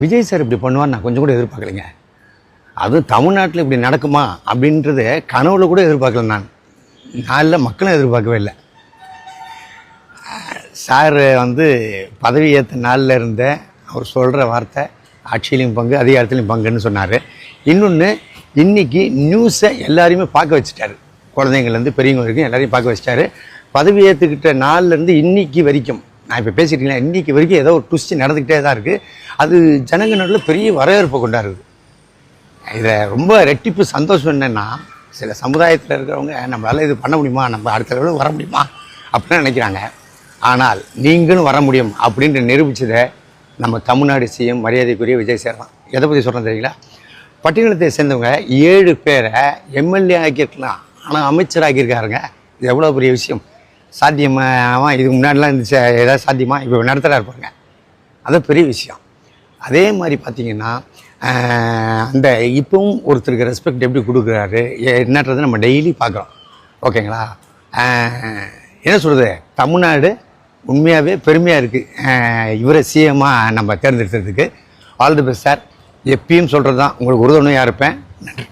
Vijay sir இப்படி பண்ணுவார் நான் கொஞ்சம் கூட எதிர்பார்க்கலைங்க. அதுவும் தமிழ்நாட்டில் இப்படி நடக்குமா அப்படின்றது கனவுல கூட எதிர்பார்க்கல. நான் இல்லை, மக்களும் எதிர்பார்க்கவே இல்லை. சார் பதவி ஏற்ற நாளில் இருந்த அவர் சொல்கிற வார்த்தை ஆட்சியிலையும் பங்கு அதிகாரத்துலையும் பங்குன்னு சொன்னார். இன்னொன்று, இன்றைக்கி நியூஸை எல்லாரையுமே பார்க்க வச்சுட்டாரு. குழந்தைங்கள்லேருந்து பெரியவங்க வரைக்கும் எல்லாரையும் பார்க்க வச்சுட்டாரு. பதவி ஏற்றுக்கிட்ட நாள்லேருந்து இன்றைக்கி வரைக்கும், நான் இப்போ பேசிட்டீங்களா, இன்றைக்கி வரைக்கும் ஏதோ ஒரு ட்விஸ்ட் நடந்துக்கிட்டே தான் இருக்குது. அது ஜனங்க நடுவில் பெரிய வரவேற்பை கொண்டாடுது. இதில் ரொம்ப ரெட்டிப்பு சந்தோஷம் என்னென்னா, சில சமுதாயத்தில் இருக்கிறவங்க நம்மளால் இது பண்ண முடியுமா, நம்ம அடுத்த லெவலுக்கு வர முடியுமா அப்படின்னு நினைக்கிறாங்க. ஆனால் நீங்களும் வர முடியும் அப்படின்ற நிரூபித்ததை நம்ம தமிழ்நாடு சிஎம் மரியாதைக்குரிய விஜய் சார் தான். எதை பற்றி சொல்கிறேன் தெரியுங்களா? பட்டியலத்தை சேர்ந்தவங்க 7 பேரை எம்எல்ஏ ஆக்கியிருக்கலாம், ஆனால் அமைச்சர் ஆக்கியிருக்காருங்க. இது எவ்வளோ பெரிய விஷயம். சாத்தியமாக இதுக்கு முன்னாடிலாம் இருந்துச்சு, ஏதாவது சாத்தியமா? இப்போ நடத்துகிறா இருப்பாங்க. அது பெரிய விஷயம். அதே மாதிரி பார்த்திங்கன்னா, அந்த இப்பவும் ஒருத்தருக்கு ரெஸ்பெக்ட் எப்படி கொடுக்குறாரு என்னன்றதை நம்ம டெய்லி பார்க்குறோம். ஓகேங்களா? என்ன சொல்கிறது, தமிழ்நாடு உண்மையாகவே பெருமையாக இருக்குது இவரை சிஎம்மாக நம்ம தேர்ந்தெடுத்ததுக்கு. All the best sir. எப்பயும் சொல்கிறது தான், உங்களுக்கு உறுதுணையாக இருப்பேன். நன்றி.